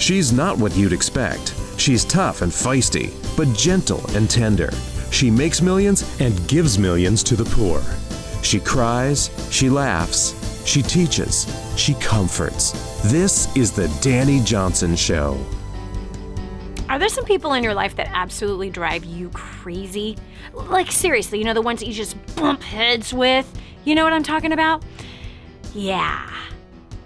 She's not what you'd expect. She's tough and feisty, but gentle and tender. She makes millions and gives millions to the poor. She cries, she laughs, she teaches, she comforts. This is the Dani Johnson Show. Are there some people in your life that absolutely drive you crazy? Like seriously, the ones that you just bump heads with? You know what I'm talking about? Yeah.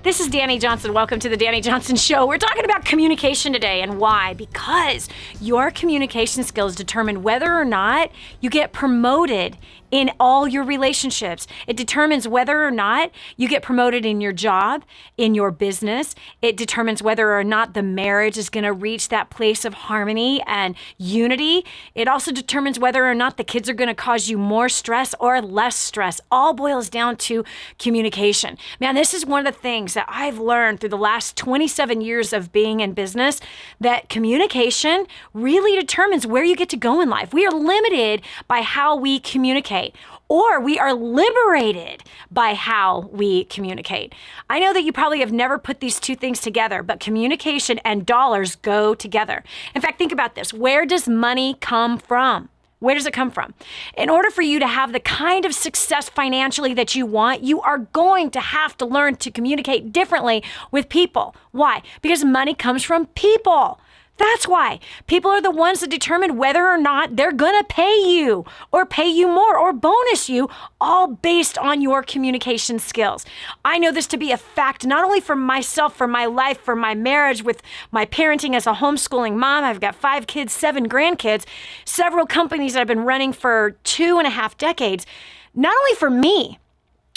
This is Dani Johnson. Welcome to the Dani Johnson Show. We're talking about communication today, and why? Because your communication skills determine whether or not you get promoted in all your relationships. It determines whether or not you get promoted in your job, in your business. It determines whether or not the marriage is going to reach that place of harmony and unity. It also determines whether or not the kids are going to cause you more stress or less stress. All boils down to communication. Man, this is one of the things that I've learned through the last 27 years of being in business, that communication really determines where you get to go in life. We are limited by how we communicate, or we are liberated by how we communicate. I know that you probably have never put these two things together, but communication and dollars go together. In fact, think about this. Where does money come from? Where does it come from? In order for you to have the kind of success financially that you want, you are going to have to learn to communicate differently with people. Why? Because money comes from people. That's why. People are the ones that determine whether or not they're going to pay you or pay you more or bonus you, all based on your communication skills. I know this to be a fact, not only for myself, for my life, for my marriage, with my parenting as a homeschooling mom. I've got 5 kids, 7 grandkids, several companies that I've been running for 2.5 decades. Not only for me,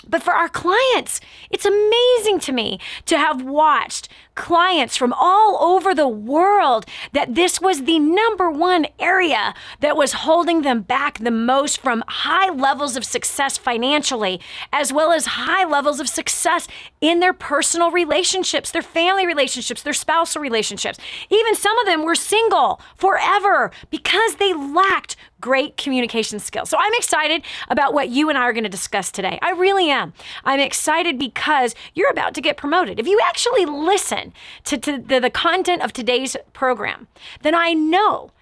but for our clients. It's amazing to me to have watched clients from all over the world that this was the number one area that was holding them back the most from high levels of success financially, as well as high levels of success in their personal relationships, their family relationships, their spousal relationships. Even some of them were single forever because they lacked great communication skills. So I'm excited about what you and I are going to discuss today. I really am. I'm excited because you're about to get promoted. If you actually listen to the content of today's program, then I know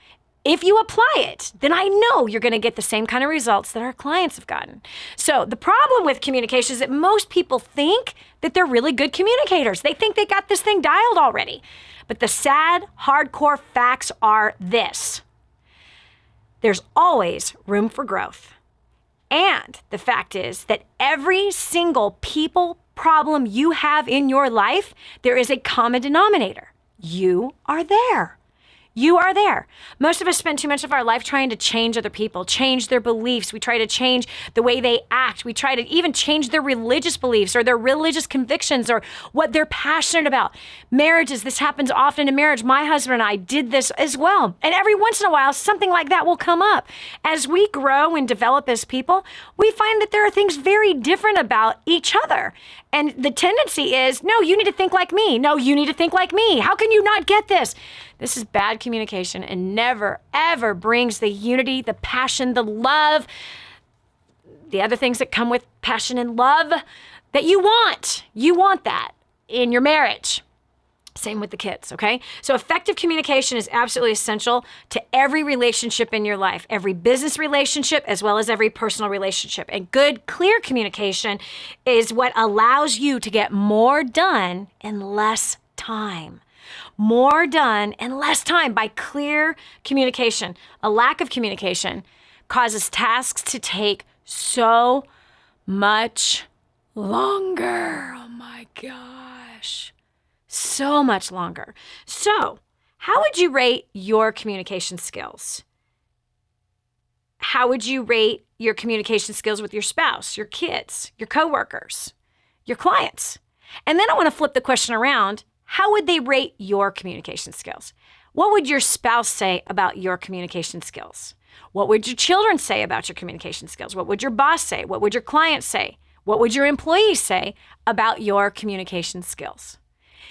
if you apply it, then I know you're going to get the same kind of results that our clients have gotten. So the problem with communication is that most people think that they're really good communicators. They think they got this thing dialed already. But the sad, hardcore facts are this: there's always room for growth. And the fact is that every single people problem you have in your life, there is a common denominator. You are there. You are there. Most of us spend too much of our life trying to change other people, change their beliefs. We try to change the way they act. We try to even change their religious beliefs or their religious convictions or what they're passionate about. Marriages, this happens often in marriage. My husband and I did this as well. And every once in a while, something like that will come up. As we grow and develop as people, we find that there are things very different about each other. And the tendency is, no, you need to think like me. No, you need to think like me. How can you not get this? This is bad communication and never, ever brings the unity, the passion, the love, the other things that come with passion and love that you want. You want that in your marriage. Same with the kids, okay? So effective communication is absolutely essential to every relationship in your life, every business relationship as well as every personal relationship. And good, clear communication is what allows you to get more done in less time. More done in less time by clear communication. A lack of communication causes tasks to take so much longer. Oh my gosh. So much longer. So, how would you rate your communication skills? How would you rate your communication skills with your spouse, your kids, your coworkers, your clients? And then I want to flip the question around. How would they rate your communication skills? What would your spouse say about your communication skills? What would your children say about your communication skills? What would your boss say? What would your clients say? What would your employees say about your communication skills?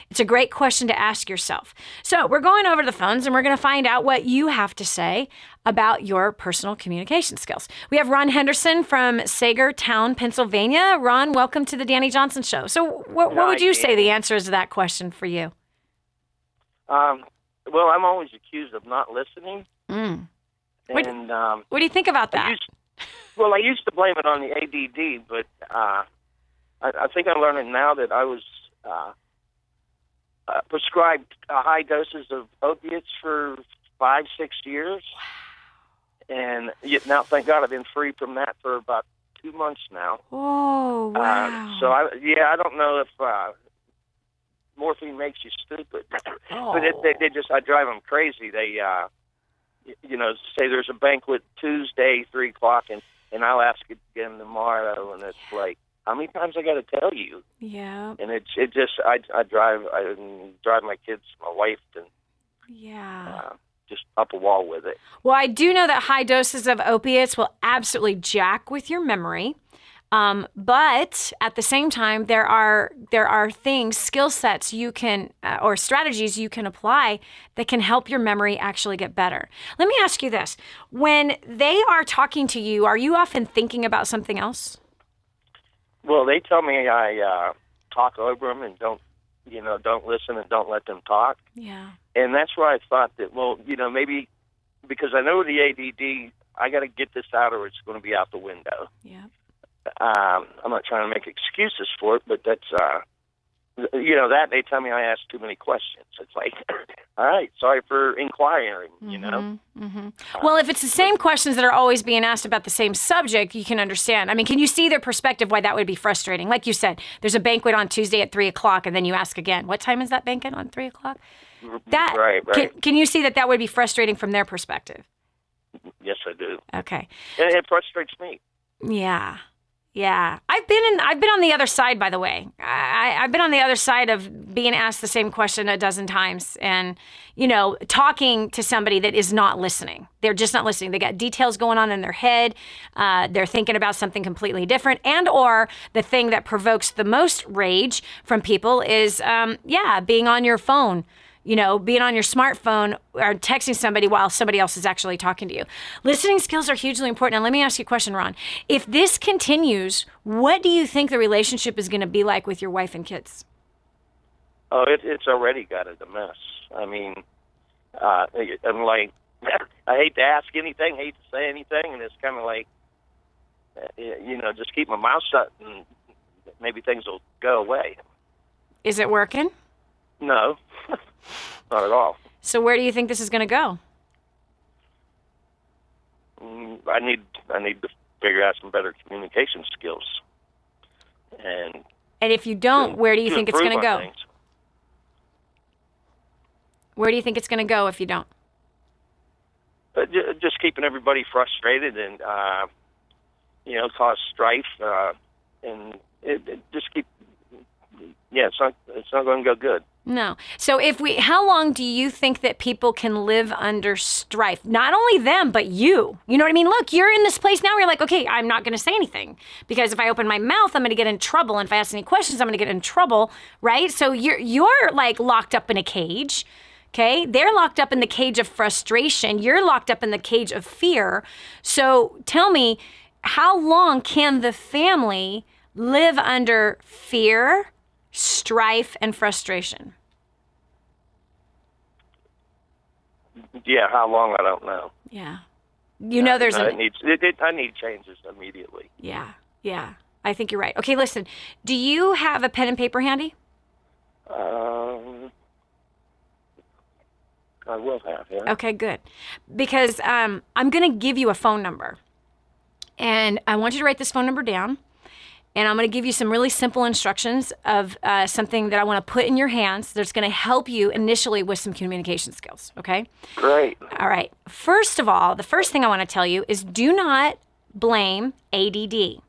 It's a great question to ask yourself. So we're going over the phones and we're going to find out what you have to say about your personal communication skills. We have Ron Henderson from Sagertown, Pennsylvania. Ron, welcome to the Dani Johnson Show. So what would you say the answer is to that question for you? Well, I'm always accused of not listening. Mm. And What do you think about that? I used to blame it on the ADD, but I think I'm learning now that I was prescribed high doses of opiates for 5-6 years. Wow. And yet now, thank God, I've been free from that for about 2 months now. Oh, wow. So, I don't know if morphine makes you stupid. Oh. But I drive them crazy. They, say there's a banquet Tuesday, 3 o'clock, and I'll ask it again tomorrow, and it's like, how many times I got to tell you? Yeah. And I drive my kids, my wife, and just up a wall with it. Well, I do know that high doses of opiates will absolutely jack with your memory. But at the same time, there are things, skill sets you can, or strategies you can apply that can help your memory actually get better. Let me ask you this. When they are talking to you, are you often thinking about something else? Well, they tell me I talk over them and don't listen and don't let them talk. Yeah. And that's where I thought that, maybe because I know the ADD, I got to get this out or it's going to be out the window. Yeah. I'm not trying to make excuses for it, but that's, that they tell me I ask too many questions. It's like, all right, sorry for inquiring, Mm-hmm. Well, if it's the same questions that are always being asked about the same subject, you can understand. I mean, can you see their perspective why that would be frustrating? Like you said, there's a banquet on Tuesday at 3 o'clock, and then you ask again, what time is that banquet on 3 o'clock? Right. Can you see that would be frustrating from their perspective? Yes, I do. Okay. And it frustrates me. Yeah. Yeah. I've been on the other side, by the way. I've been on the other side of being asked the same question a dozen times and, talking to somebody that is not listening. They're just not listening. They got details going on in their head. They're thinking about something completely different. And or the thing that provokes the most rage from people is, being on your phone. Being on your smartphone or texting somebody while somebody else is actually talking to you. Listening skills are hugely important. And let me ask you a question, Ron. If this continues, what do you think the relationship is going to be like with your wife and kids? Oh, it's already got a mess. I mean, I'm like, I hate to ask anything, hate to say anything, and it's kind of like, just keep my mouth shut and maybe things will go away. Is it working? No, not at all. So where do you think this is going to go? I need to figure out some better communication skills. And if you don't, where do you think it's going to go? Things. Where do you think it's going to go if you don't? Just keeping everybody frustrated and cause strife and it just keep. Yeah, it's not going to go good. No. So how long do you think that people can live under strife? Not only them, but you. You know what I mean? Look, you're in this place now where you're like, okay, I'm not going to say anything because if I open my mouth, I'm going to get in trouble. And if I ask any questions, I'm going to get in trouble, right? So you're like locked up in a cage, okay? They're locked up in the cage of frustration. You're locked up in the cage of fear. So tell me, how long can the family live under fear, strife, and frustration? Yeah, how long, I don't know. Yeah. I need changes immediately. Yeah. I think you're right. Okay, listen. Do you have a pen and paper handy? I will have, yeah. Okay, good. Because I'm going to give you a phone number. And I want you to write this phone number down. And I'm going to give you some really simple instructions of something that I want to put in your hands that's going to help you initially with some communication skills, okay? Great. All right. First of all, the first thing I want to tell you is do not blame ADD.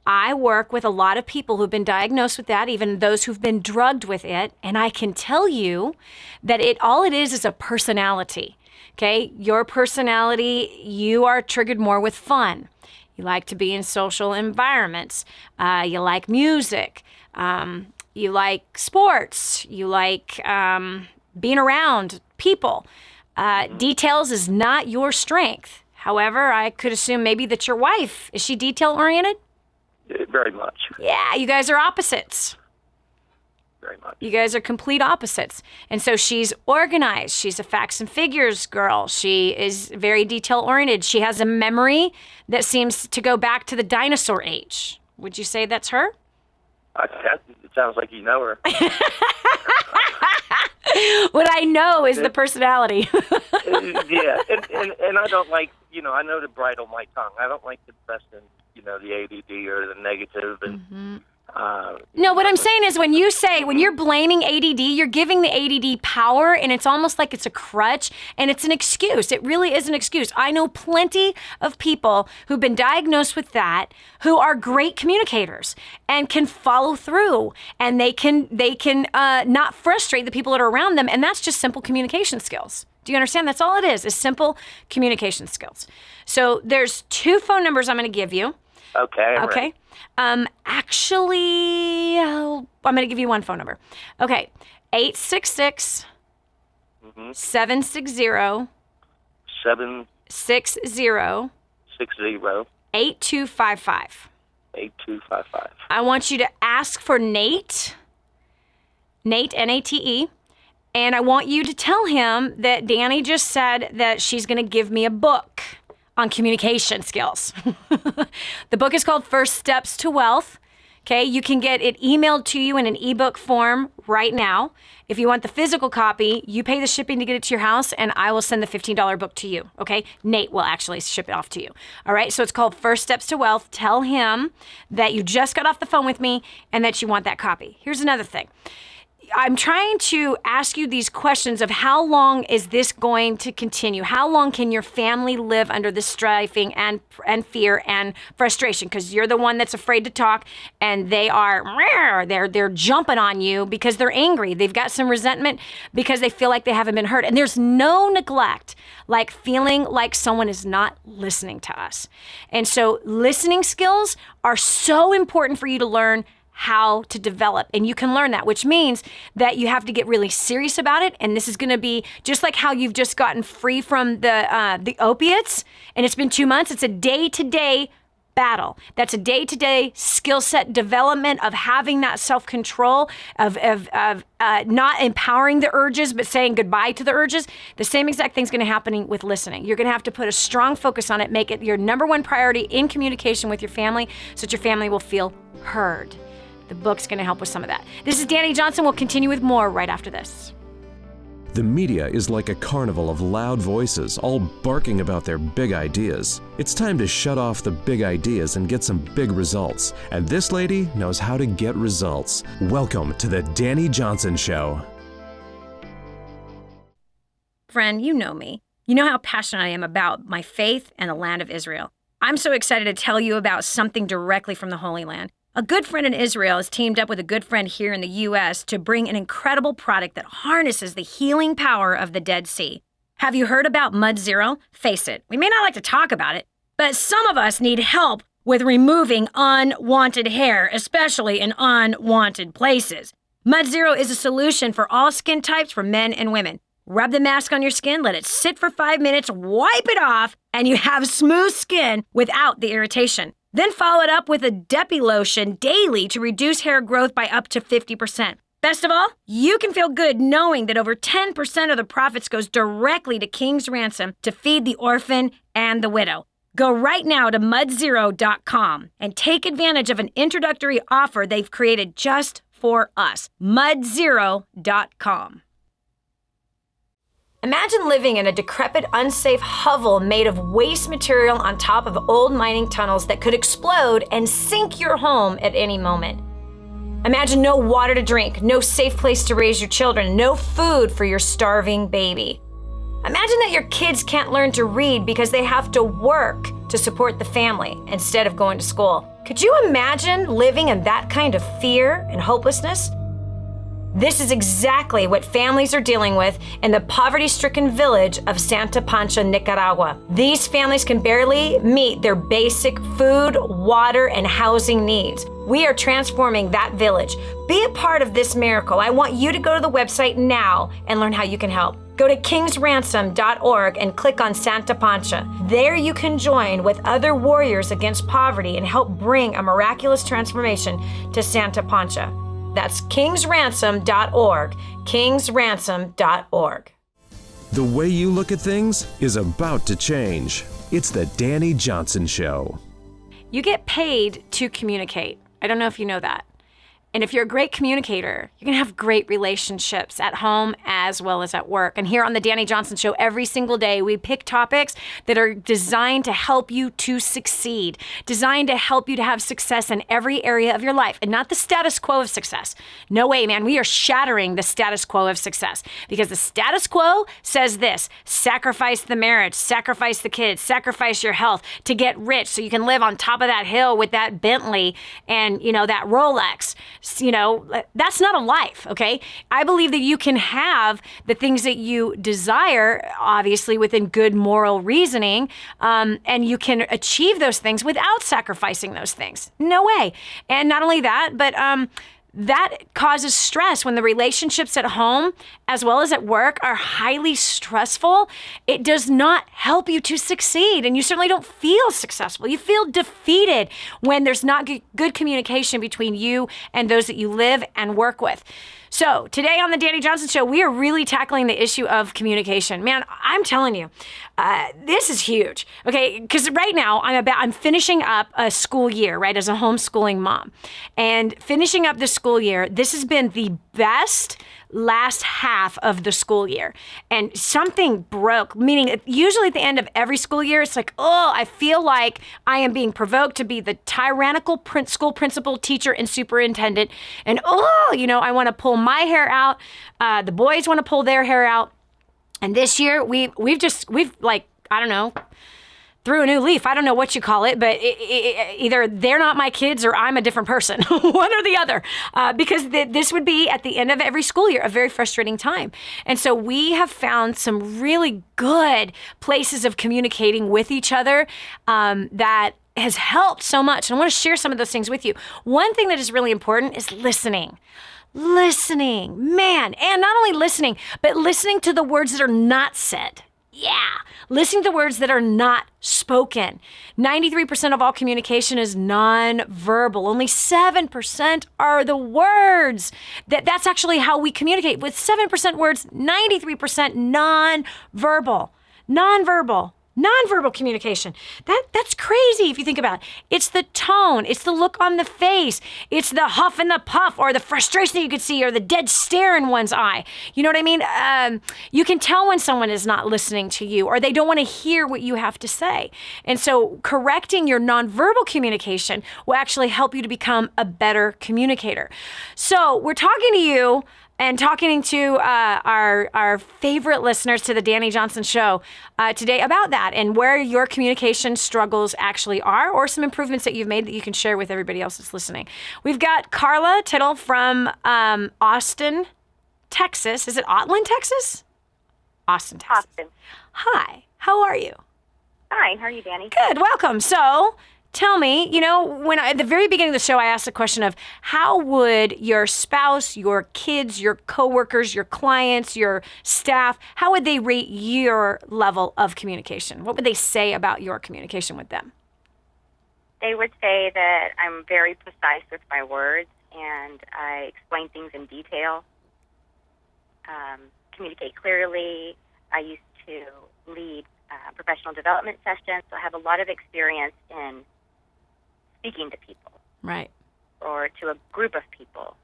I work with a lot of people who've been diagnosed with that, even those who've been drugged with it, and I can tell you that all it is a personality, okay? Your personality, you are triggered more with fun. You like to be in social environments. You like music. You like sports. You like being around people. Details is not your strength. However, I could assume maybe that your wife, is she detail-oriented? Very much. Yeah, you guys are opposites. very much. You guys are complete opposites. And so she's organized. She's a facts and figures girl. She is very detail-oriented. She has a memory that seems to go back to the dinosaur age. Would you say that's her? It sounds like you know her. What I know is the personality. Yeah, and I don't like, I know to bridle my tongue. I don't like to press in, the ADD or the negative. And, No, what I'm saying is when you're blaming ADD, you're giving the ADD power, and it's almost like it's a crutch, and it's an excuse. It really is an excuse. I know plenty of people who've been diagnosed with that who are great communicators and can follow through, and they can not frustrate the people that are around them, and that's just simple communication skills. Do you understand? That's all it is simple communication skills. So there's 2 phone numbers I'm going to give you. Okay. Okay. Actually, I'm going to give you 1 phone number. Okay. 866 760 60 8255. 8255. I want you to ask for Nate, Nate, and I want you to tell him that Dani just said that she's going to give me a book on communication skills. The book is called First Steps to Wealth. Okay, you can get it emailed to you in an ebook form right now. If you want the physical copy, you pay the shipping to get it to your house, and I will send the $15 book to you. Okay, Nate will actually ship it off to you. All right, so it's called First Steps to Wealth. Tell him that you just got off the phone with me and that you want that copy. Here's another thing. I'm trying to ask you these questions of how long is this going to continue? How long can your family live under this striving and fear and frustration? Because you're the one that's afraid to talk, and they're jumping on you because they're angry. They've got some resentment because they feel like they haven't been heard. And there's no neglect like feeling like someone is not listening to us. And so listening skills are so important for you to learn how to develop. And you can learn that, which means that you have to get really serious about it. And this is going to be just like how you've just gotten free from the opiates, and it's been 2 months. It's a day-to-day battle. That's a day-to-day skill set development of having that self-control, of not empowering the urges, but saying goodbye to the urges. The same exact thing's going to happen with listening. You're going to have to put a strong focus on it, make it your number 1 priority in communication with your family so that your family will feel heard. The book's going to help with some of that. This is Dani Johnson. We'll continue with more right after this. The media is like a carnival of loud voices, all barking about their big ideas. It's time to shut off the big ideas and get some big results. And this lady knows how to get results. Welcome to the Dani Johnson Show. Friend, you know me. You know how passionate I am about my faith and the land of Israel. I'm so excited to tell you about something directly from the Holy Land. A good friend in Israel has teamed up with a good friend here in the U.S. to bring an incredible product that harnesses the healing power of the Dead Sea. Have you heard about Mud Zero? Face it, we may not like to talk about it, but some of us need help with removing unwanted hair, especially in unwanted places. Mud Zero is a solution for all skin types for men and women. Rub the mask on your skin, let it sit for 5 minutes, wipe it off, and you have smooth skin without the irritation. Then follow it up with a Depi lotion daily to reduce hair growth by up to 50%. Best of all, you can feel good knowing that over 10% of the profits goes directly to King's Ransom to feed the orphan and the widow. Go right now to mudzero.com and take advantage of an introductory offer they've created just for us. mudzero.com. Imagine living in a decrepit, unsafe hovel made of waste material on top of old mining tunnels that could explode and sink your home at any moment. Imagine no water to drink, no safe place to raise your children, no food for your starving baby. Imagine that your kids can't learn to read because they have to work to support the family instead of going to school. Could you imagine living in that kind of fear and hopelessness? This is exactly what families are dealing with in the poverty-stricken village of Santa Pancha, Nicaragua. These families can barely meet their basic food, water, and housing needs. We are transforming that village. Be a part of this miracle. I want you to go to the website now and learn how you can help. Go to kingsransom.org and click on Santa Pancha. There you can join with other warriors against poverty and help bring a miraculous transformation to Santa Pancha. That's kingsransom.org, kingsransom.org. The way you look at things is about to change. It's the Dani Johnson Show. You get paid to communicate. I don't know if you know that. And if you're a great communicator, you're going to have great relationships at home as well as at work. And here on the Dani Johnson Show, every single day, we pick topics that are designed to help you to succeed, designed to help you to have success in every area of your life, and not the status quo of success. No way, man. We are shattering the status quo of success, because the status quo says this: sacrifice the marriage, sacrifice the kids, sacrifice your health to get rich so you can live on top of that hill with that Bentley and, that Rolex. That's not a life, okay? I believe that you can have the things that you desire, obviously within good moral reasoning, and you can achieve those things without sacrificing those things. No way. And not only that, but that causes stress when the relationships at home as well as at work are highly stressful. It does not help you to succeed, and you certainly don't feel successful. You feel defeated when there's not good communication between you and those that you live and work with. So today on the Dani Johnson Show, we are really tackling the issue of communication. Man, I'm telling you, this is huge. Okay, because right now I'm finishing up a school year, right, as a homeschooling mom, and finishing up the school year. This has been the best last half of the school year, and something broke, meaning usually at the end of every school year, it's like, I feel like I am being provoked to be the tyrannical school principal, teacher, and superintendent, and I want to pull my hair out. The boys want to pull their hair out, and this year we've I don't know, threw a new leaf. I don't know what you call it, but either they're not my kids or I'm a different person, one or the other, because this would be at the end of every school year, a very frustrating time. And so we have found some really good places of communicating with each other that has helped so much. And I want to share some of those things with you. One thing that is really important is listening. Listening, man, and not only listening, but listening to the words that are not said. Yeah, listening to words that are not spoken. 93% of all communication is non-verbal. Only 7% are the words. That's actually how we communicate. With 7% words, 93% non-verbal. Non-verbal communication. That's crazy if you think about it. It's the tone. It's the look on the face. It's the huff and the puff, or the frustration you could see, or the dead stare in one's eye. You know what I mean? You can tell when someone is not listening to you, or they don't want to hear what you have to say. And so correcting your nonverbal communication will actually help you to become a better communicator. So we're talking to you and talking to our favorite listeners to the Dani Johnson Show today about that and where your communication struggles actually are, or some improvements that you've made that you can share with everybody else that's listening. We've got Carla Tittle from Austin, Texas. Is it Otland, Texas? Austin, Texas. Austin. Hi, how are you? Fine. How are you, Dani? Good, welcome. So tell me, when at the very beginning of the show, I asked the question of how would your spouse, your kids, your coworkers, your clients, your staff, how would they rate your level of communication? What would they say about your communication with them? They would say that I'm very precise with my words, and I explain things in detail, communicate clearly. I used to lead professional development sessions, so I have a lot of experience in speaking to people. Right. Or to a group of people.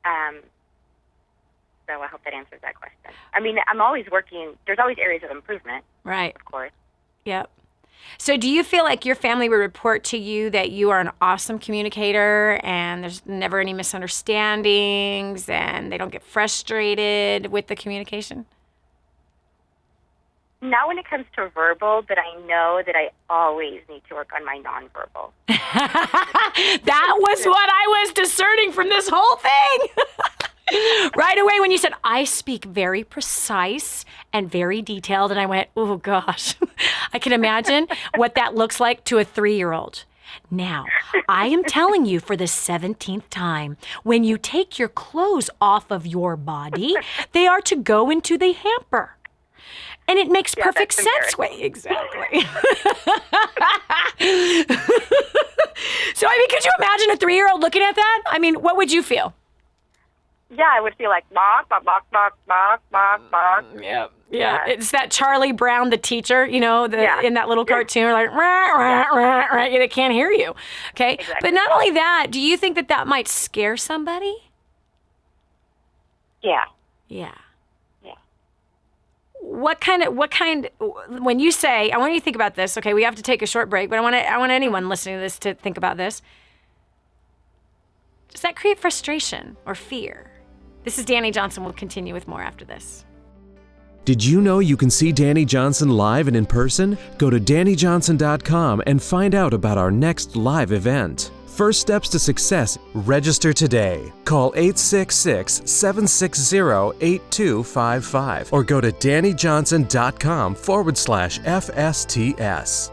So I hope that answers that question. I mean, I'm always working, there's always areas of improvement. Right. Of course. Yep. So do you feel like your family would report to you that you are an awesome communicator and there's never any misunderstandings and they don't get frustrated with the communication? Not when it comes to verbal, but I know that I always need to work on my nonverbal. That was what I was discerning from this whole thing. Right away when you said, I speak very precise and very detailed, and I went, oh gosh, I can imagine what that looks like to a 3-year-old. Now, I am telling you for the 17th time, when you take your clothes off of your body, they are to go into the hamper. And it makes perfect sense. Wait, exactly. So, I mean, could you imagine a 3-year-old looking at that? I mean, what would you feel? Yeah, I would feel like bark, bark, bark, bark, bark, bark, bark. Yeah. It's that Charlie Brown, the teacher, in that little cartoon, like, rah, rah, rah, rah, they can't hear you. Okay. Exactly. But not only that, do you think that might scare somebody? Yeah. Yeah. Yeah. When you say, I want you to think about this. Okay. We have to take a short break, but I want anyone listening to this to think about this. Does that create frustration or fear? This is Dani Johnson. We'll continue with more after this. Did you know you can see Dani Johnson live and in person? Go to DaniJohnson.com and find out about our next live event. First Steps to Success. Register today. Call 866-760-8255 or go to DaniJohnson.com/FSTS.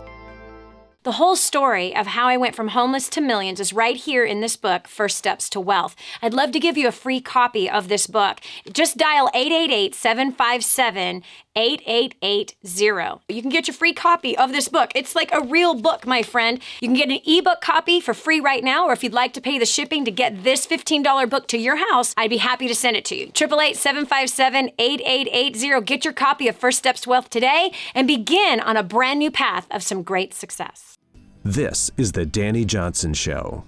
The whole story of how I went from homeless to millions is right here in this book, First Steps to Wealth. I'd love to give you a free copy of this book. Just dial 888-757-8880. You can get your free copy of this book. It's like a real book, my friend. You can get an ebook copy for free right now, or if you'd like to pay the shipping to get this $15 book to your house, I'd be happy to send it to you. 888-757-8880. Get your copy of First Steps to Wealth today and begin on a brand new path of some great success. This is the Dani Johnson Show.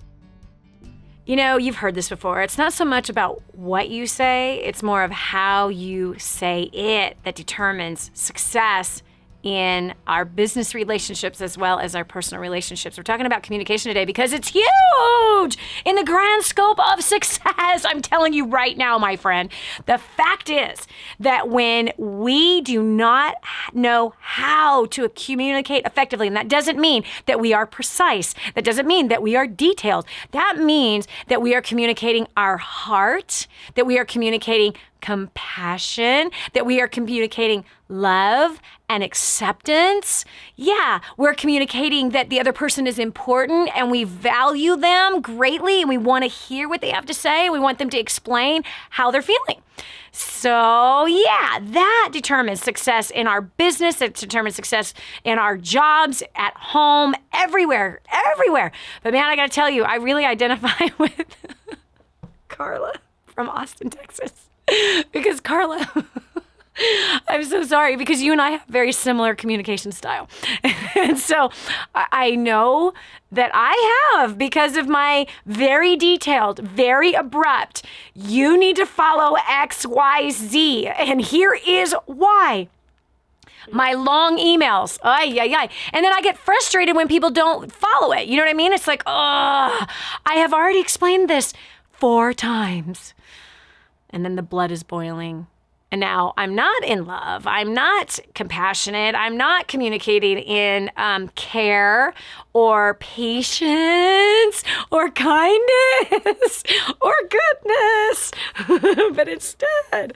You've heard this before. It's not so much about what you say, it's more of how you say it that determines success in our business relationships as well as our personal relationships. We're talking about communication today because it's huge in the grand scope of success. I'm telling you right now, my friend. The fact is that when we do not know how to communicate effectively, and that doesn't mean that we are precise, that doesn't mean that we are detailed, that means that we are communicating our heart, that we are communicating compassion, that we are communicating love and acceptance. Yeah, we're communicating that the other person is important and we value them greatly and we want to hear what they have to say. We want them to explain how they're feeling. So yeah, that determines success in our business. It determines success in our jobs, at home, everywhere. But man, I got to tell you, I really identify with Carla from Austin, Texas. Because Carla, I'm so sorry, because you and I have very similar communication style. And so I know that I have, because of my very detailed, very abrupt, you need to follow X, Y, Z. And here is why. My long emails, and then I get frustrated when people don't follow it. You know what I mean? It's like, I have already explained this 4 times. And then the blood is boiling. And now I'm not in love. I'm not compassionate. I'm not communicating in care or patience or kindness or goodness. But instead,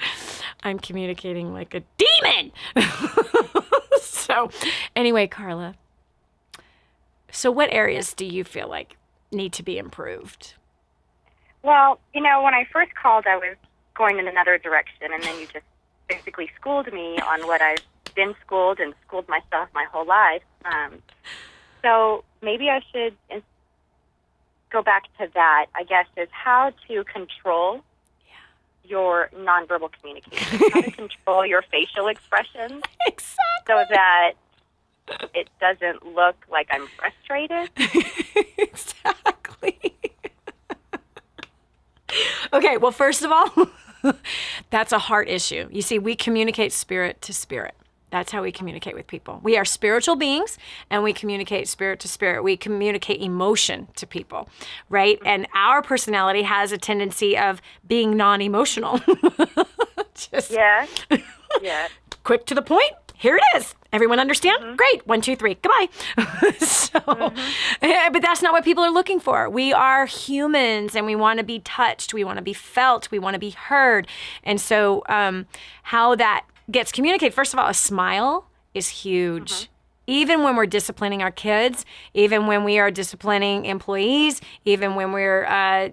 I'm communicating like a demon. So anyway, Carla, so what areas do you feel like need to be improved? Well, when I first called, I was going in another direction, and then you just basically schooled me on what I've been schooled and schooled myself my whole life. So maybe I should go back to that, I guess, is how to control your nonverbal communication, how to control your facial expressions. Exactly. So that it doesn't look like I'm frustrated. Exactly. Okay, well, first of all, that's a heart issue. You see, we communicate spirit to spirit. That's how we communicate with people. We are spiritual beings, and we communicate spirit to spirit. We communicate emotion to people, right? And our personality has a tendency of being non-emotional. Just Yeah. Quick to the point. Here it is. Everyone understand? Mm-hmm. Great. 1, 2, 3. Goodbye. But that's not what people are looking for. We are humans, and we want to be touched. We want to be felt. We want to be heard. And so how that gets communicated, first of all, a smile is huge. even when we're disciplining our kids, even when we are disciplining employees, even when we're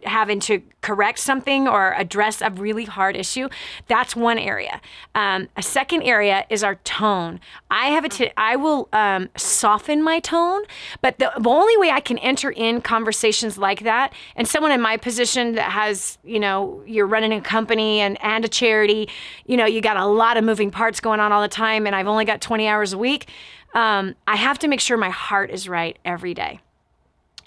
having to correct something or address a really hard issue, that's one area. A second area is our tone. I will soften my tone, but the only way I can enter in conversations like that, and someone in my position that has, you're running a company and a charity, you got a lot of moving parts going on all the time, and I've only got 20 hours a week. I have to make sure my heart is right every day.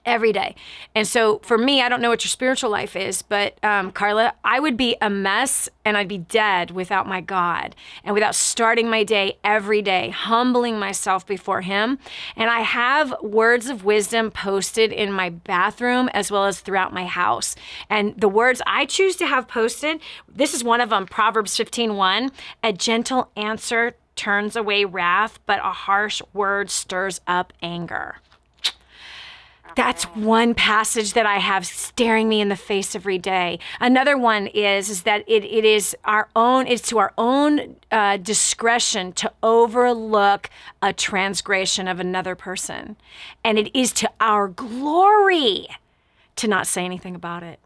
Every day. And so for me, I don't know what your spiritual life is, but Carla, I would be a mess and I'd be dead without my God and without starting my day every day, humbling myself before Him. And I have words of wisdom posted in my bathroom as well as throughout my house. And the words I choose to have posted, this is one of them, Proverbs 15:1, a gentle answer turns away wrath, but a harsh word stirs up anger. That's one passage that I have staring me in the face every day. Another one is that it's to our own discretion to overlook a transgression of another person. And it is to our glory to not say anything about it.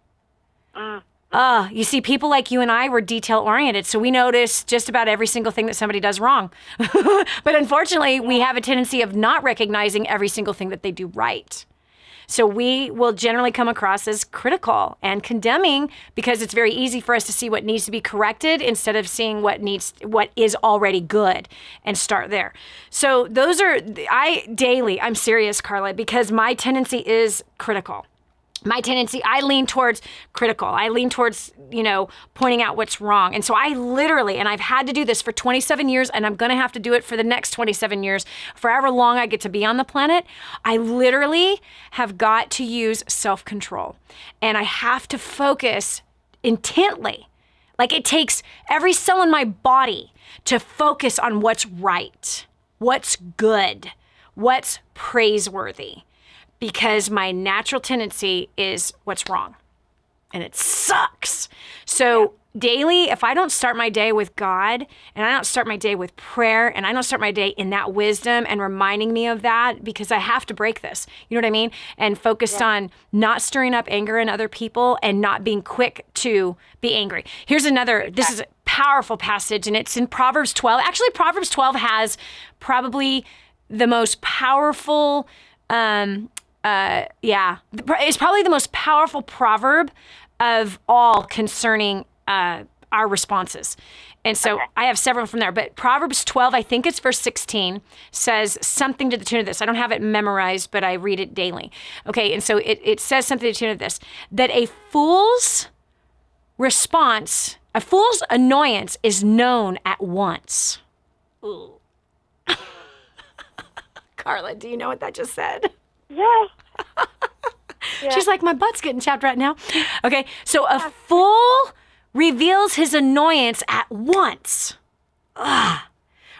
You see, people like you and I were detail-oriented, so we notice just about every single thing that somebody does wrong. But unfortunately, we have a tendency of not recognizing every single thing that they do right. So we will generally come across as critical and condemning because it's very easy for us to see what needs to be corrected instead of seeing what is already good and start there. So I'm serious, Carla, because my tendency is critical. I lean towards critical. I lean towards, pointing out what's wrong. And so I literally, and I've had to do this for 27 years, and I'm going to have to do it for the next 27 years, forever long I get to be on the planet. I literally have got to use self-control. And I have to focus intently. Like it takes every cell in my body to focus on what's right, what's good, what's praiseworthy. Because my natural tendency is what's wrong. And it sucks. So daily, if I don't start my day with God, and I don't start my day with prayer, and I don't start my day in that wisdom and reminding me of that, because I have to break this, you know what I mean? And focused on not stirring up anger in other people and not being quick to be angry. Here's another, this is a powerful passage, and it's in Proverbs 12. Actually, Proverbs 12 has probably the most powerful, it's probably the most powerful proverb of all concerning our responses. And so I have several from there, but Proverbs 12, I think it's verse 16, says something to the tune of this. I don't have it memorized, but I read it daily. Okay, and so it says something to the tune of this, that a fool's annoyance is known at once. Ooh. Carla, do you know what that just said? Yeah. She's like, my butt's getting chapped right now. Okay, so a fool reveals his annoyance at once.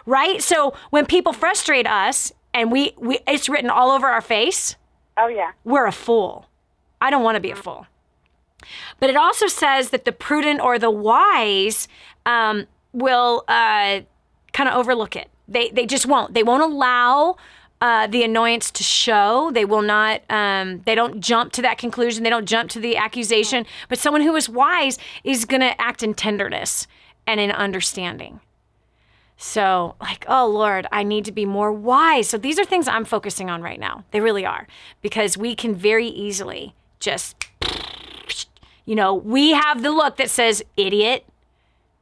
Right? So when people frustrate us and we it's written all over our face. Oh, yeah. We're a fool. I don't want to be a fool. But it also says that the prudent or the wise will kind of overlook it. They just won't. They won't allow the annoyance to show. They will not, they don't jump to that conclusion. They don't jump to the accusation. But someone who is wise is going to act in tenderness and in understanding. So like, oh Lord, I need to be more wise. So these are things I'm focusing on right now. They really are. Because we can very easily just, we have the look that says idiot,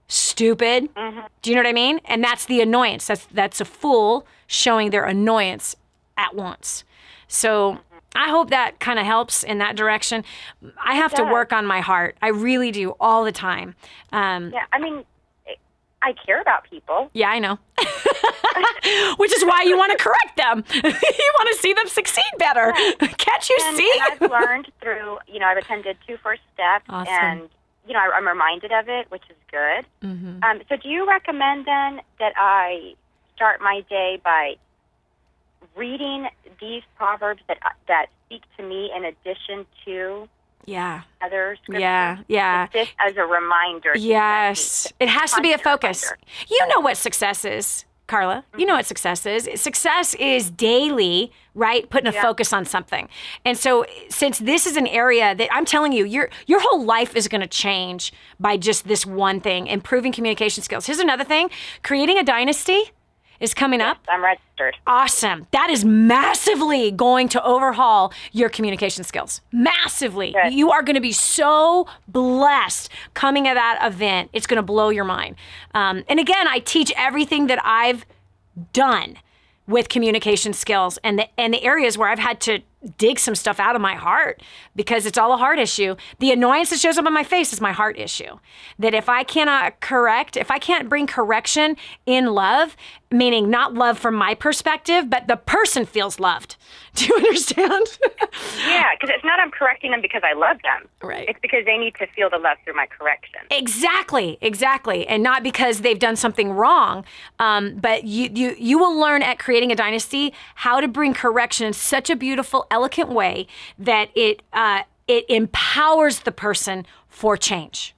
stupid. Mm-hmm. Do you know what I mean? And that's the annoyance. That's a fool showing their annoyance at once. So I hope that kind of helps in that direction. I have to work on my heart. I really do all the time. I care about people. Yeah, I know. Which is why you want to correct them. You want to see them succeed better. Can't you see? And I've learned through, I've attended 2 First Steps. Awesome. And, I'm reminded of it, which is good. Mm-hmm. So do you recommend then that I start my day by reading these proverbs that speak to me in addition to other scriptures? Yeah. Just as a reminder. Yes. It has to be a focus. Reminder. You know what success is. Carla. You know what success is. Success is daily, right? Putting a focus on something. And so since this is an area that I'm telling you, your whole life is going to change by just this one thing, improving communication skills. Here's another thing. Creating a dynasty is coming up. I'm registered. Awesome. That is massively going to overhaul your communication skills. Massively. Good. You are going to be so blessed coming at that event. It's going to blow your mind. And again, I teach everything that I've done with communication skills and the areas where I've had to dig some stuff out of my heart because it's all a heart issue. The annoyance that shows up on my face is my heart issue. That if I can't bring correction in love, meaning not love from my perspective, but the person feels loved. Do you understand? Yeah, because it's not I'm correcting them because I love them. Right. It's because they need to feel the love through my correction. Exactly. And not because they've done something wrong. But you will learn at Creating a Dynasty how to bring correction in such a beautiful, elegant way that it empowers the person for change.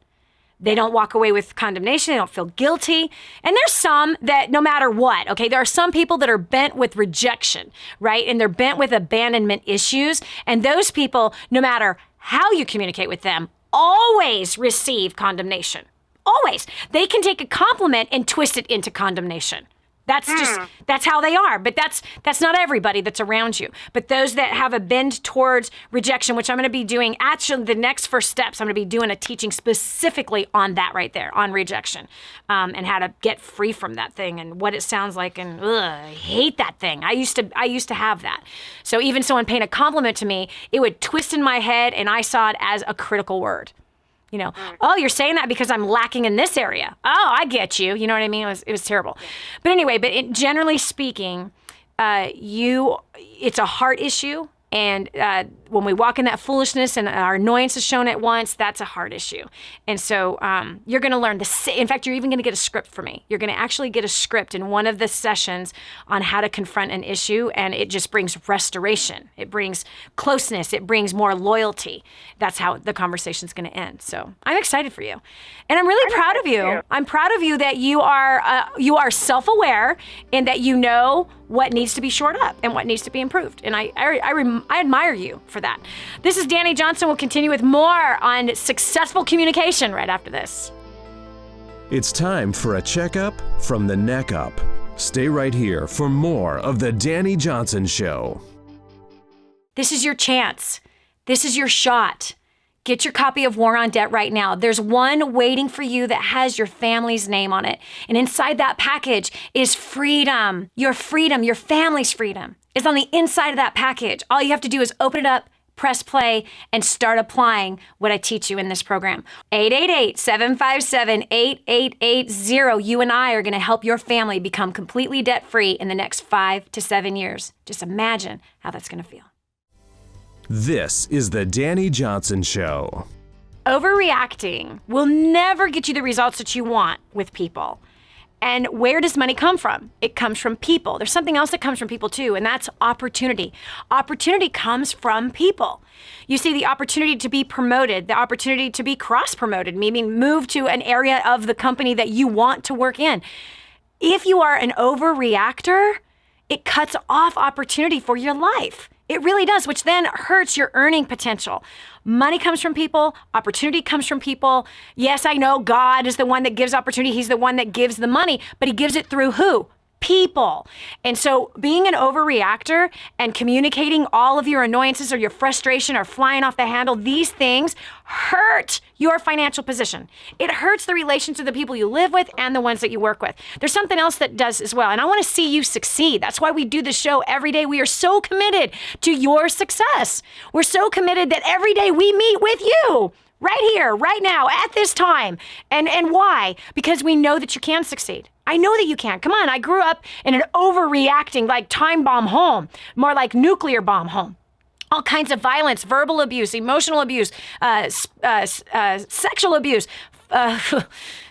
They don't walk away with condemnation. They don't feel guilty. And there's some that no matter what, okay, there are some people that are bent with rejection, right? And they're bent with abandonment issues. And those people, no matter how you communicate with them, always receive condemnation. Always. They can take a compliment and twist it into condemnation. That's how they are. But that's not everybody that's around you. But those that have a bend towards rejection, which I'm going to be doing, actually the next first steps, I'm going to be doing a teaching specifically on that right there, on rejection, and how to get free from that thing and what it sounds like. And I hate that thing. I used to have that. So even someone paying a compliment to me, it would twist in my head and I saw it as a critical word. You know, oh, you're saying that because I'm lacking in this area. Oh, I get you. You know what I mean? It was terrible. But anyway, generally speaking, it's a heart issue. And when we walk in that foolishness and our annoyance is shown at once, that's a heart issue. And so you're going to learn in fact, you're even going to get a script from me. You're going to actually get a script in one of the sessions on how to confront an issue. And it just brings restoration. It brings closeness. It brings more loyalty. That's how the conversation is going to end. So I'm excited for you. And I'm really proud of you. I'm proud of you that you are self-aware and that you know what needs to be shored up and what needs to be improved. And I admire you for that. This is Dani Johnson. We'll continue with more on successful communication right after this. It's time for a checkup from the neck up. Stay right here for more of the Dani Johnson Show. This is your chance. This is your shot. Get your copy of War on Debt right now. There's one waiting for you that has your family's name on it. And inside that package is freedom. Your family's freedom is on the inside of that package. All you have to do is open it up, press play, and start applying what I teach you in this program. 888-757-8880. You and I are going to help your family become completely debt-free in the next 5 to 7 years. Just imagine how that's going to feel. This is the Dani Johnson Show. Overreacting will never get you the results that you want with people. And where does money come from? It comes from people. There's something else that comes from people too, and that's opportunity. Opportunity comes from people. You see, the opportunity to be promoted, the opportunity to be cross-promoted, meaning move to an area of the company that you want to work in. If you are an overreactor, it cuts off opportunity for your life. It really does, which then hurts your earning potential. Money comes from people. Opportunity comes from people. Yes, I know God is the one that gives opportunity. He's the one that gives the money, but he gives it through who? People. And so being an overreactor and communicating all of your annoyances or your frustration or flying off the handle, these things hurt your financial position. It hurts the relations with the people you live with and the ones that you work with. There's something else that does as well. And I want to see you succeed. That's why we do the show every day. We are so committed to your success. We're so committed that every day we meet with you. Right here, right now, at this time. And why? Because we know that you can succeed. I know that you can. Come on, I grew up in an overreacting, like time bomb home, more like nuclear bomb home. All kinds of violence, verbal abuse, emotional abuse, sexual abuse,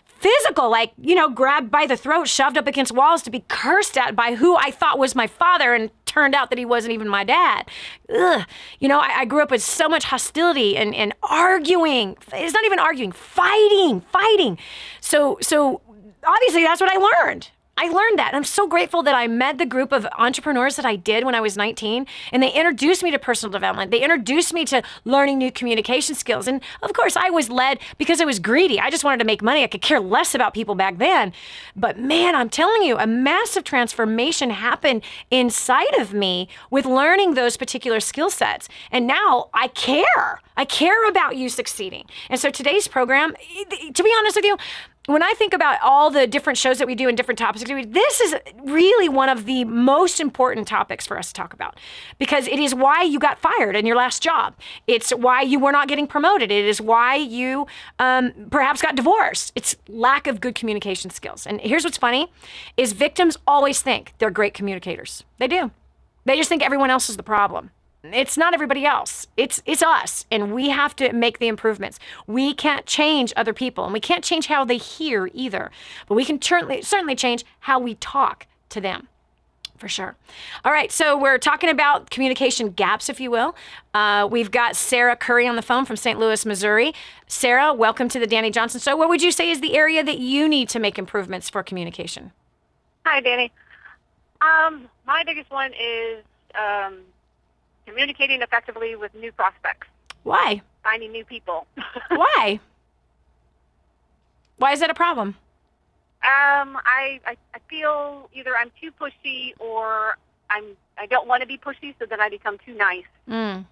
physical, like, grabbed by the throat, shoved up against walls to be cursed at by who I thought was my father and turned out that he wasn't even my dad. Ugh. I grew up with so much hostility and arguing. It's not even arguing, fighting. So obviously that's what I learned. I learned that. And I'm so grateful that I met the group of entrepreneurs that I did when I was 19. And they introduced me to personal development. They introduced me to learning new communication skills. And of course, I was led because I was greedy. I just wanted to make money. I could care less about people back then. But man, I'm telling you, a massive transformation happened inside of me with learning those particular skill sets. And now I care. I care about you succeeding. And so today's program, to be honest with you, when I think about all the different shows that we do and different topics, this is really one of the most important topics for us to talk about, because it is why you got fired in your last job. It's why you were not getting promoted. It is why you perhaps got divorced. It's lack of good communication skills. And here's what's funny is victims always think they're great communicators. They do. They just think everyone else is the problem. It's not everybody else. It's us. And we have to make the improvements. We can't change other people, and we can't change how they hear either. But we can certainly change how we talk to them, for sure. All right, so we're talking about communication gaps, if you will. We've got Sarah Curry on the phone from St. Louis, Missouri. Sarah, welcome to the Dani Johnson Show. What would you say is the area that you need to make improvements for communication? Hi, Dani. My biggest one is communicating effectively with new prospects. Why? Finding new people. Why? Why is that a problem? I feel either I'm too pushy or I don't want to be pushy, so then I become too nice. And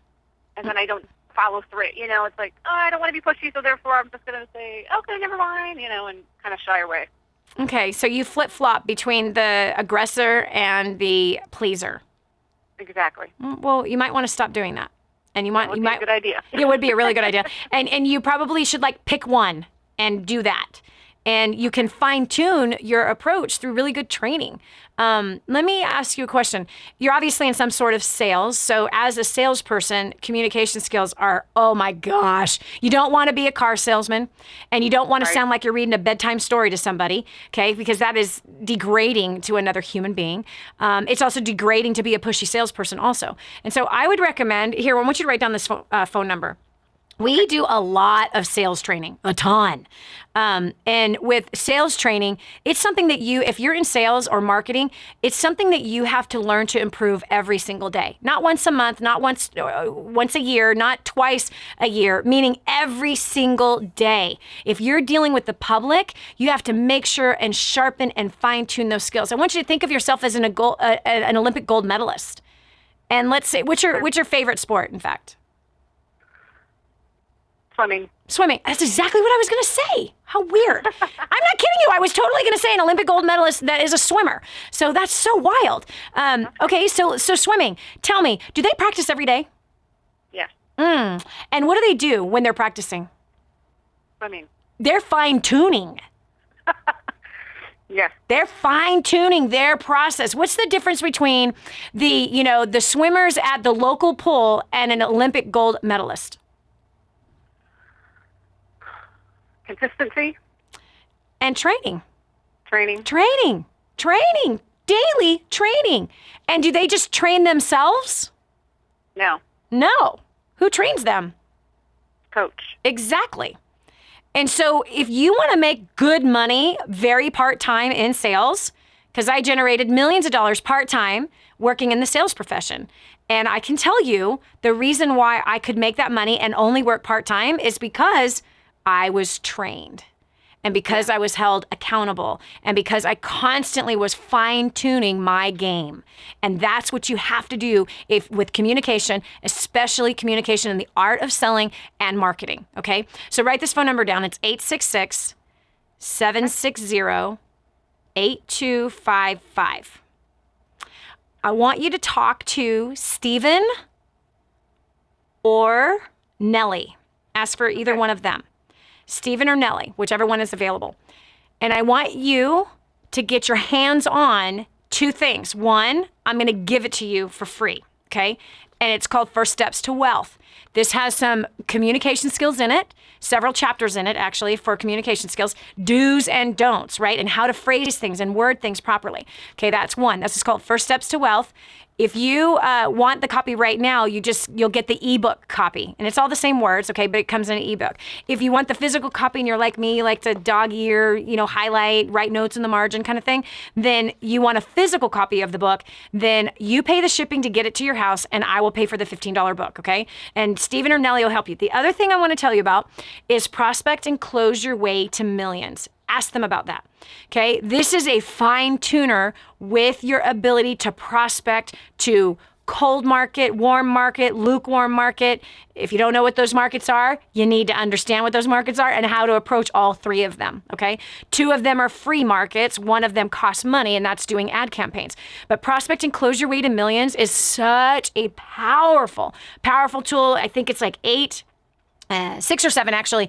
then I don't follow through. It's like, oh, I don't want to be pushy, so therefore I'm just going to say, okay, never mind, and kind of shy away. Okay, so you flip-flop between the aggressor and the pleaser. Exactly. Well, you might want to stop doing that. And you might be a good idea. It would be a really good idea. And you probably should pick one and do that. And you can fine-tune your approach through really good training. Let me ask you a question. You're obviously in some sort of sales. So as a salesperson, communication skills are, oh my gosh. You don't want to be a car salesman, and you don't want to sound like you're reading a bedtime story to somebody, okay? Because that is degrading to another human being. It's also degrading to be a pushy salesperson also. And so I would recommend, here, I want you to write down this phone number. We do a lot of sales training, a ton. And with sales training, it's something that if you're in sales or marketing, it's something that you have to learn to improve every single day. Not once a month, not once a year, not twice a year, meaning every single day. If you're dealing with the public, you have to make sure and sharpen and fine tune those skills. I want you to think of yourself as an Olympic gold medalist. And let's say, what's your favorite sport, in fact? Swimming. That's exactly what I was going to say. How weird. I'm not kidding you. I was totally going to say an Olympic gold medalist that is a swimmer. So that's so wild. Okay, so swimming. Tell me, do they practice every day? Yes. And what do they do when they're practicing? Swimming. They're fine-tuning. Yes. They're fine-tuning their process. What's the difference between the swimmers at the local pool and an Olympic gold medalist? Consistency. And training. Training. Daily training. And do they just train themselves? No. Who trains them? Coach. Exactly. And so if you want to make good money, very part-time in sales, because I generated millions of dollars part-time working in the sales profession. And I can tell you the reason why I could make that money and only work part-time is because I was trained, and because I was held accountable, and because I constantly was fine-tuning my game. And that's what you have to do with communication, especially communication in the art of selling and marketing, okay? So write this phone number down. It's 866-760-8255. I want you to talk to Stephen or Nellie. Ask for either one of them. Stephen or Nellie, whichever one is available. And I want you to get your hands on two things. One, I'm going to give it to you for free, okay? And it's called First Steps to Wealth. This has some communication skills in it, several chapters in it, actually, for communication skills, do's and don'ts, right? And how to phrase things and word things properly. Okay, that's one. This is called First Steps to Wealth. If you want the copy right now, you'll get the ebook copy, and it's all the same words, okay, but it comes in an ebook. If you want the physical copy and you're like me, you like to dog ear, highlight, write notes in the margin kind of thing, then you want a physical copy of the book, then you pay the shipping to get it to your house, and I will pay for the $15 book, okay? And Stephen or Nellie will help you. The other thing I want to tell you about is prospect and close your way to millions. Ask them about that. Okay. This is a fine tuner with your ability to prospect to cold market, warm market, lukewarm market. If you don't know what those markets are, you need to understand what those markets are and how to approach all three of them. Okay. 2 of them are free markets. 1 of them costs money, and that's doing ad campaigns. But prospect and close your way to millions is such a powerful tool. I think it's like 6 or 7 actually,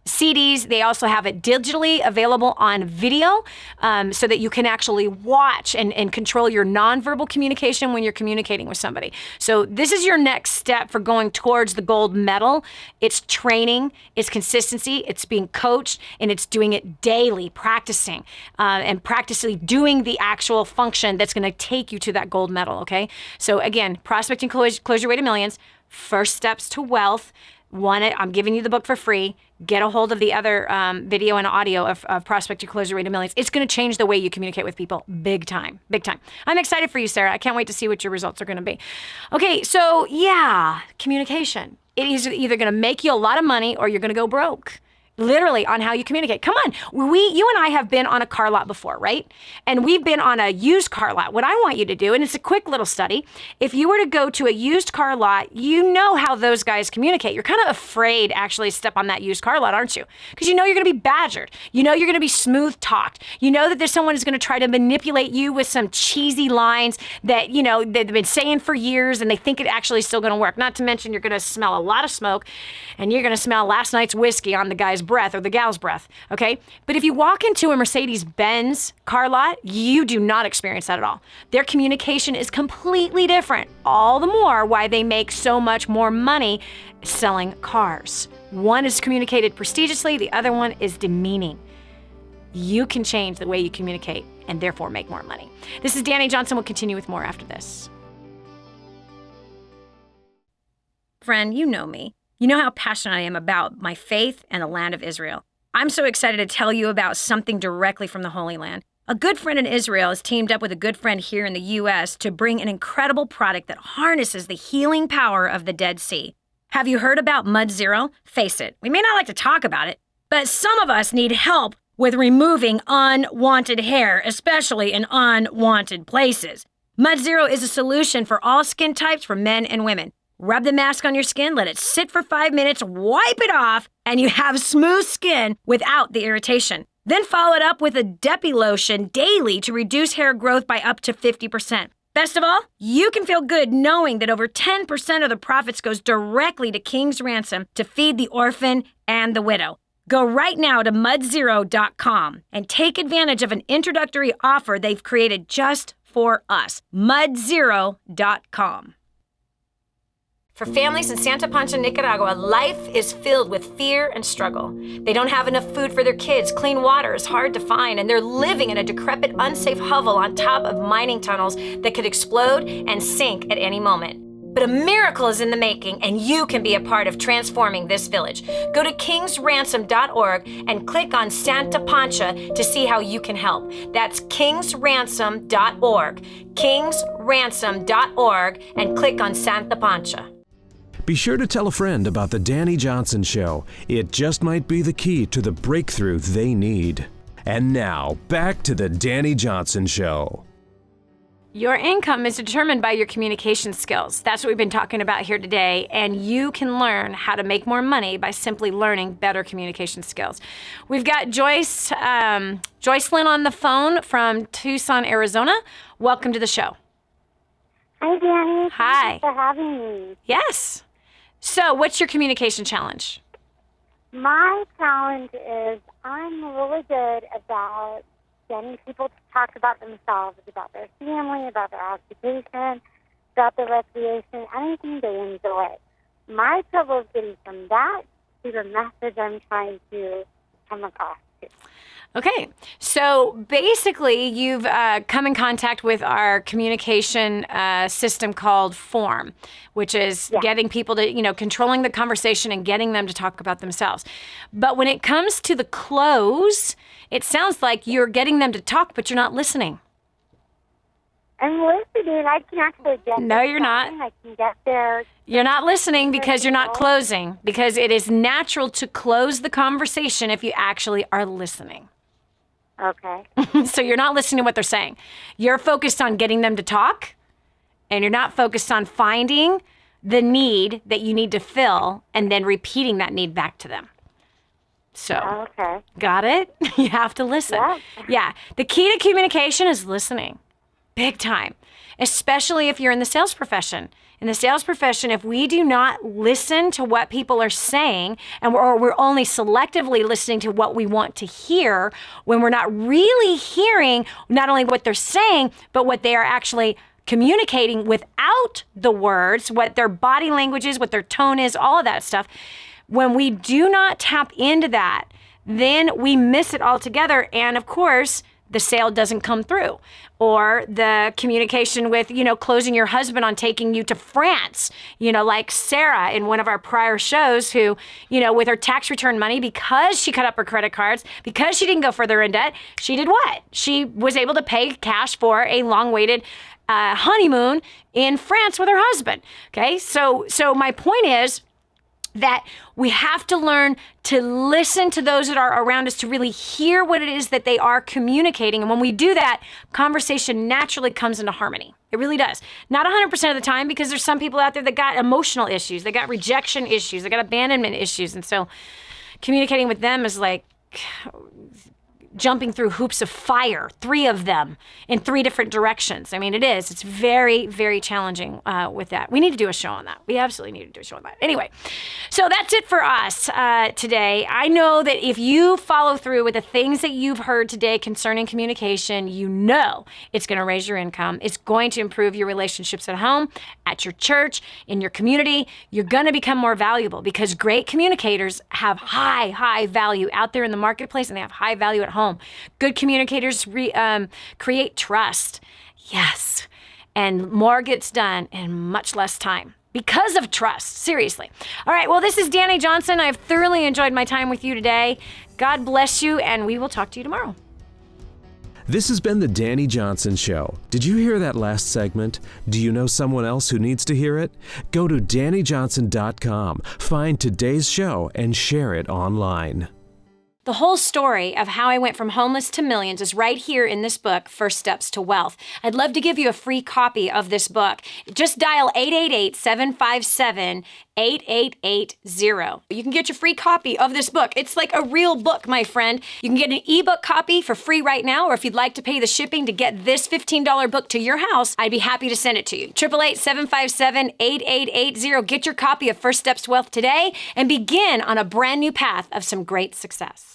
CDs. They also have it digitally available on video so that you can actually watch and control your nonverbal communication when you're communicating with somebody. So this is your next step for going towards the gold medal. It's training, it's consistency, it's being coached, and it's doing it daily, practicing and practicing doing the actual function that's going to take you to that gold medal, okay? So again, prospecting, close your way to millions, first steps to wealth. I'm giving you the book for free. Get a hold of the other video and audio of Prospect Your Close Your Way to Millions. It's going to change the way you communicate with people big time, big time. I'm excited for you, Sarah. I can't wait to see what your results are going to be. Okay, so yeah, communication. It is either going to make you a lot of money or you're going to go broke. Literally on how you communicate. Come on. You and I have been on a car lot before, right? And we've been on a used car lot. What I want you to do, and it's a quick little study, if you were to go to a used car lot, you know how those guys communicate. You're kind of afraid actually to step on that used car lot, aren't you? Because you know you're going to be badgered. You know you're going to be smooth talked. You know that there's someone who's going to try to manipulate you with some cheesy lines that, they've been saying for years and they think it actually is still going to work. Not to mention you're going to smell a lot of smoke and you're going to smell last night's whiskey on the guy's breath or the gal's breath, okay? But if you walk into a Mercedes-Benz car lot, you do not experience that at all. Their communication is completely different. All the more why they make so much more money selling cars. One is communicated prestigiously, the other one is demeaning. You can change the way you communicate and therefore make more money. This is Dani Johnson. We'll continue with more after this. Friend, you know me. You know how passionate I am about my faith and the land of Israel. I'm so excited to tell you about something directly from the Holy Land. A good friend in Israel has teamed up with a good friend here in the U.S. to bring an incredible product that harnesses the healing power of the Dead Sea. Have you heard about Mud Zero? Face it, we may not like to talk about it, but some of us need help with removing unwanted hair, especially in unwanted places. Mud Zero is a solution for all skin types for men and women. Rub the mask on your skin, let it sit for 5 minutes, wipe it off, and you have smooth skin without the irritation. Then follow it up with a Depi lotion daily to reduce hair growth by up to 50%. Best of all, you can feel good knowing that over 10% of the profits goes directly to King's Ransom to feed the orphan and the widow. Go right now to mudzero.com and take advantage of an introductory offer they've created just for us. mudzero.com. For families in Santa Pancha, Nicaragua, life is filled with fear and struggle. They don't have enough food for their kids, clean water is hard to find, and they're living in a decrepit, unsafe hovel on top of mining tunnels that could explode and sink at any moment. But a miracle is in the making, and you can be a part of transforming this village. Go to kingsransom.org and click on Santa Pancha to see how you can help. That's kingsransom.org, kingsransom.org, and click on Santa Pancha. Be sure to tell a friend about the Dani Johnson Show. It just might be the key to the breakthrough they need. And now, back to the Dani Johnson Show. Your income is determined by your communication skills. That's what we've been talking about here today. And you can learn how to make more money by simply learning better communication skills. We've got Joycelyn on the phone from Tucson, Arizona. Welcome to the show. Hi, Dani. Hi. Thanks for having me. Yes. So what's your communication challenge? My challenge is I'm really good about getting people to talk about themselves, about their family, about their occupation, about their recreation, anything they enjoy. my trouble is getting from that to the message I'm trying to come across to. Okay, so basically you've come in contact with our communication system called FORM, which is getting people to, controlling the conversation and getting them to talk about themselves. But when it comes to the close, it sounds like you're getting them to talk, but you're not listening. I'm listening. I can actually get No, there. you're not. I can get there. You're not listening because you're not closing, because it is natural to close the conversation if you actually are listening. Okay. So you're not listening to what they're saying. You're focused on getting them to talk, and you're not focused on finding the need that you need to fill and then repeating that need back to them. So, Okay. got it? You have to listen. Yeah. The key to communication is listening. Big time. Especially if you're in the sales profession. In the sales profession, if we do not listen to what people are saying, or we're only selectively listening to what we want to hear, when we're not really hearing not only what they're saying, but what they are actually communicating without the words, what their body language is, what their tone is, all of that stuff. When we do not tap into that, then we miss it altogether. And of course, the sale doesn't come through. Or the communication with, closing your husband on taking you to France, like Sarah in one of our prior shows who, with her tax return money, because she cut up her credit cards, because she didn't go further in debt, she did what? She was able to pay cash for a long-awaited honeymoon in France with her husband. Okay, so my point is that we have to learn to listen to those that are around us to really hear what it is that they are communicating. And when we do that, conversation naturally comes into harmony. It really does. Not 100% of the time, because there's some people out there that got emotional issues, they got rejection issues, they got abandonment issues. And so communicating with them is like jumping through hoops of fire, 3 of them in 3 different directions. I mean, it is. It's very, very challenging with that. We need to do a show on that. We absolutely need to do a show on that. Anyway, so that's it for us today. I know that if you follow through with the things that you've heard today concerning communication, it's going to raise your income. It's going to improve your relationships at home, at your church, in your community. You're going to become more valuable because great communicators have high value out there in the marketplace, and they have high value at home. Good communicators create trust. Yes. And more gets done in much less time because of trust. Seriously. All right. Well, this is Dani Johnson. I've thoroughly enjoyed my time with you today. God bless you, and we will talk to you tomorrow. This has been the Dani Johnson Show. Did you hear that last segment? Do you know someone else who needs to hear it? Go to DaniJohnson.com, find today's show, and share it online. The whole story of how I went from homeless to millions is right here in this book, First Steps to Wealth. I'd love to give you a free copy of this book. Just dial 888-757-8880. You can get your free copy of this book. It's like a real book, my friend. You can get an ebook copy for free right now, or if you'd like to pay the shipping to get this $15 book to your house, I'd be happy to send it to you. 888-757-8880. Get your copy of First Steps to Wealth today and begin on a brand new path of some great success.